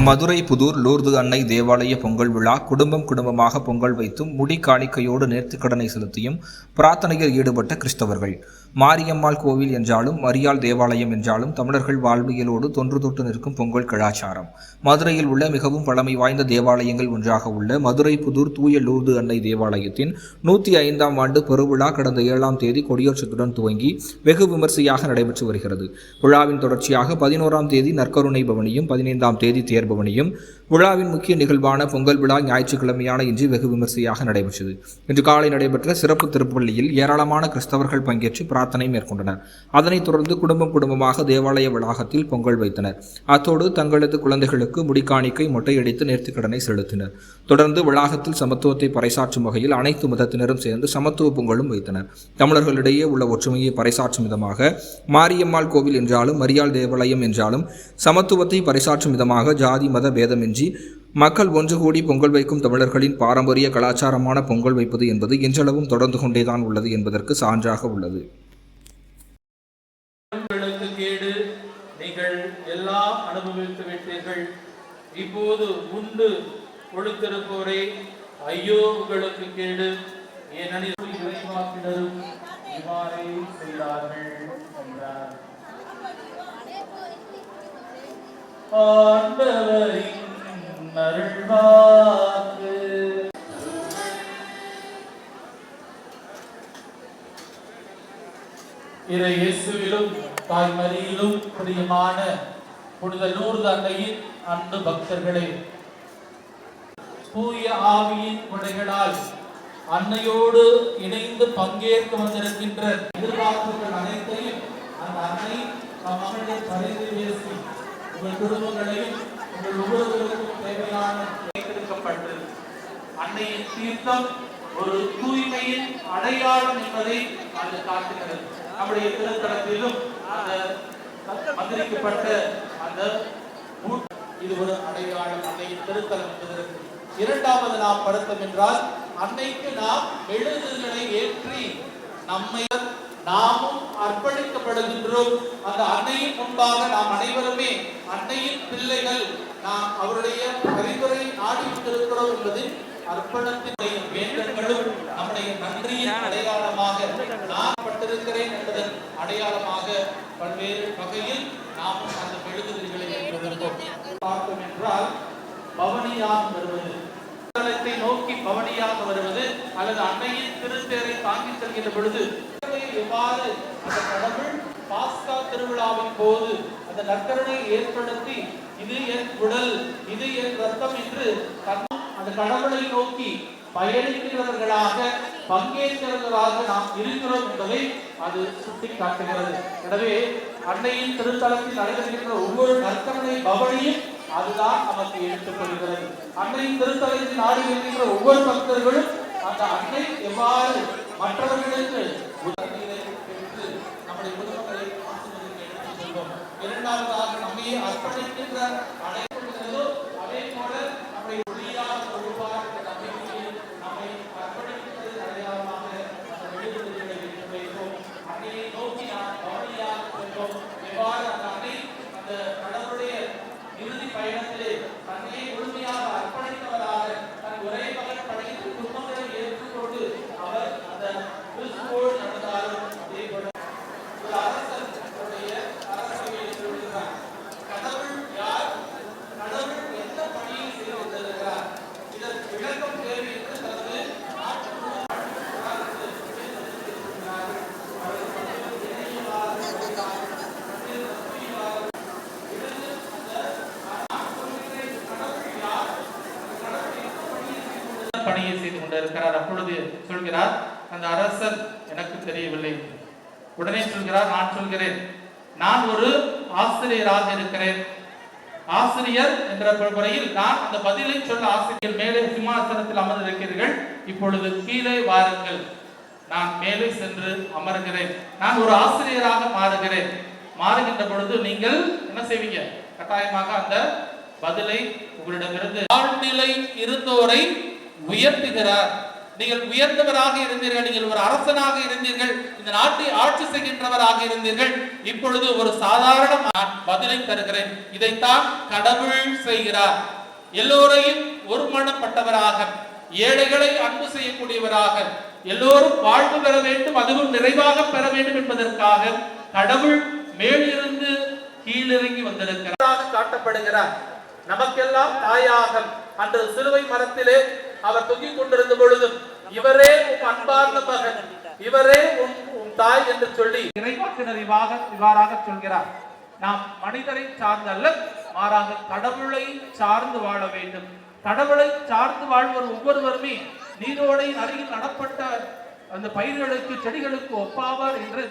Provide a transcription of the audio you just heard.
Madurai Pudur Lourdes அன்னை தேவாலய பொங்கல் விழா குடும்பமாக பொங்கல் வைத்தும் முடி காணிக்கையோடு நேர்த்திக்கடனை செலுத்தியும் பிரார்த்தனையில் ஈடுபட்ட கிறிஸ்தவர்கள். மாரியம்மாள் கோவில் என்றாலும் மரியாள் தேவாலயம் என்றாலும் தமிழர்கள் வாழ்வியலோடு தொன்று தொட்டு நிற்கும் பொங்கல் கலாச்சாரம். மதுரையில் உள்ள மிகவும் பழமை வாய்ந்த தேவாலயங்கள் ஒன்றாக உள்ள மதுரை புதூர் தூய லூர்து அன்னை தேவாலயத்தின் 105ஆம் ஆண்டு பெருவிழா கடந்த 7ஆம் தேதி கொடியேற்றத்துடன் துவங்கி வெகு விமர்சையாக நடைபெற்று வருகிறது. விழாவின் தொடர்ச்சியாக 11ஆம் தேதி நற்கருணை பவனியும் 15ஆம் தேதி தேர்பவனியும் விழாவின் முக்கிய நிகழ்வான பொங்கல் விழா ஞாயிற்றுக்கிழமையான இன்று வெகு விமர்சையாக நடைபெற்றது. இன்று காலை நடைபெற்ற சிறப்பு திருப்பள்ளியில் ஏராளமான கிறிஸ்தவர்கள் பங்கேற்று பிரார்த்தனை மேற்கொண்டனர். அதனைத் தொடர்ந்து குடும்பமாக தேவாலய வளாகத்தில் பொங்கல் வைத்தனர். அத்தோடு தங்களது குழந்தைகளுக்கு முடிக்காணிக்கை மொட்டையடித்து நேர்த்திக்கடனை செலுத்தினர். தொடர்ந்து வளாகத்தில் சமத்துவத்தை பறைசாற்றும் வகையில் அனைத்து மதத்தினரும் சேர்ந்து சமத்துவ பொங்கலும் வைத்தனர். தமிழர்களிடையே உள்ள ஒற்றுமையை பறைசாற்றும் விதமாக மாரியம்மாள் கோவில் என்றாலும் மரியாள் தேவாலயம் என்றாலும் சமத்துவத்தை பறைசாற்றும் விதமாக ஜாதி மத பேதமின்றி மக்கள் ஒன்று கூடி பொங்கல் வைக்கும் தமிழர்களின் பாரம்பரிய கலாச்சாரமான பொங்கல் வைப்பது என்பது இன்றளவும் தொடர்ந்து கொண்டேதான் உள்ளது என்பதற்கு சான்றாக உள்ளது. நீங்கள் எல்லாம் அனுபவித்து விட்டீர்கள். இப்போது உண்டு கொழுத்திருப்போரே ஐயோ உங்களுக்கு கேடு, ஏனெனில் இறைவாக்கினரும் இவ்வாறே செய்தார்கள் என்றார். ஆண்டவரின் அருள்வாக்கு. இறை இயேசுவிலும் தாய் மரியிலும் பிரியமான புனித லூர்து அன்னையின் அன்பு பக்தர்களே, தூய ஆவியின் கொடைகளால் அன்னையோடு இணைந்து பங்கேற்க வந்திருக்கின்ற எதிர்பார்ப்புகள் அனைத்தையும் அந்த அன்னை மகளை பரிந்து பேசி உங்கள் குடும்பங்களையும் உங்கள் ஒவ்வொருவருக்கும் தேவையான வைத்திருக்கப்பட்டு அன்னையின் தீர்த்தம் ஒரு தூய்மையின் அடையாளம் என்பதை அது காட்டுகிறது. நம்முடைய திருத்தலத்திலும் அந்த மந்திரிக்கப்பட்ட அந்த இது ஒரு அடையாளம் அன்னையின் திருத்தலம் என்பதற்கு. இரண்டாவது நாம் படுத்தம் என்றால் அன்னைக்கு நாம் மெழுகுகளை ஏற்றி நம்மை நாமும் அர்ப்பணிக்கப்படுகின்றோம். அந்த அன்னையின் முன்பாக நாம் அனைவருமே அன்னையின் பிள்ளைகள், நாம் அவருடைய பரிந்துரை நாடி கொண்டிருக்கிறோம் என்பது அர்ப்பணத்தினுடைய வேண்டங்களும் நம்முடைய நன்றியின் அடையாளமாக நான் பட்டிருக்கிறேன் என்பதன் அடையாளமாக பல்வேறு வகையில் நாமும் அந்த மெழுகுதிரிகளை ஏற்றுவதற்கும் பார்த்தோம் என்றால் பவனியாக வருவது, நோக்கி பவனியாக வருவது அல்லது அன்னையின் திருத்தேரை தாங்கி செல்கின்ற பொழுது எவ்வாறு அந்த கடவுள் பாஸ்கா திருவிழாவின் போது அந்த நற்கருணையை ஏற்படுத்தி இது என் உடல் இது என் ரத்தம் என்று அந்த கடவுளை நோக்கி பயணிக்கிறவர்களாக பங்கேற்கிறவர்களாக நாம் இருக்கிறோம் என்பதை அது சுட்டி காட்டுகிறது. எனவே அன்னையின் திருத்தலத்தில் நடைபெறுகின்ற ஒவ்வொரு நற்கருணை பவனியும் அதுதான் நமக்கு எடுத்துக் கொள்கிறது. அன்னையின் திருத்தலத்தில் நாடி வருகின்ற ஒவ்வொரு பக்தர்களும் அந்த அன்னை எவ்வாறு மற்றவர்களுக்கு நம்முடைய குடும்பங்களை எடுத்துச் செல்வோம். இரண்டாவதாக நம்மையே அர்ப்பணிக்கின்ற அடையாளோ அதே போல நம்முடைய ஒளியாக நம்மை அர்ப்பணிக்கிறது அடையாளமாக அந்த வெளிப்படுத்தலை வைப்போம். அன்னையை நோக்கி நாம் கவனியாக செல்வோம். எவ்வாறு அந்த அன்னை அந்த கடவுளுடைய இறுதி பயணத்திலே தன்னையை முழுமையாக அர்ப்பணித்தவராக தன் ஒரே மகன் படைத்து குடும்பங்களை ஏற்றுக்கொண்டு அவர் அந்த கிறிஸ்துவோடு நடந்தாலும் அதே போல ஒரு அரசன் அரசவையை சொல்கிறார். கடவுள் யார், கடவுள் எந்த பணியை செய்து கொண்டிருக்கிறார், இதற்கு விளக்கம் தேவை என்று தனது பணியை செய்து கொண்டிருக்கிறார். அப்பொழுது சொல்கிறார், அந்த அரசன் எனக்கு தெரியவில்லை. உடனே சொல்கிறார், நான் சொல்கிறேன், நான் ஒரு ஆசிரியராக இருக்கிறேன். ஆசிரியர் என்ற முறையில் நான் அந்த பதிலை சொல்ல ஆசிரியர் மேலே சிம்மாசனத்தில் அமர்ந்திருக்கிறீர்கள், இப்பொழுது கீழே வாருங்கள், நான் மேலே சென்று அமர்கிறேன். நான் ஒரு ஆசிரியராக மாறுகிறேன். மாறுகின்ற பொழுது நீங்கள் என்ன செய்வீங்க? கட்டாயமாக அந்த பதிலை உங்களிடமிருந்து ஆழ்நிலை இருந்தோரை உயர்த்துகிறார். நீங்கள் உயர்ந்தவராக இருந்தீர்கள், நீங்கள் ஒரு அரசனாக இருந்தீர்கள், இந்த நாட்டை ஆட்சி செய்கின்றவராக இருந்தீர்கள், இப்பொழுது ஒரு சாதாரண பதிலை தருகிறேன். இதைத்தான் கடவுள் செய்கிறார். எல்லோரையும் ஒருமனப்பட்டவராக, ஏழைகளை அன்பு செய்யக்கூடியவராக, எல்லோரும் வாழ்வு பெற வேண்டும், அதுவும் நிறைவாக பெற வேண்டும் என்பதற்காக கடவுள் மேலிருந்து கீழிறங்கி வந்திருக்கிறார் காட்டப்படுகிறார். நமக்கெல்லாம் தாயாக அன்று சிலுவை மரத்திலே அவர் தொங்கிக் கொண்டிருந்த பொழுதும் இவரே உம் அன்பார்ந்த மகன், இவரே உம் தாய் என்று சொல்லி இறைவாக்கினர் இவ்வாறாக சொல்கிறார். நாம் மனிதரை சார்ந்தல்ல, மாறாக கடவுளை சார்ந்து வாழ வேண்டும். கடவுளை சார்ந்து வாழ்வர் ஒவ்வொருவருமே நீரோடை அருகில் நடப்பட்ட அந்த பயிர்களுக்கு செடிகளுக்கு ஒப்பாவார் என்று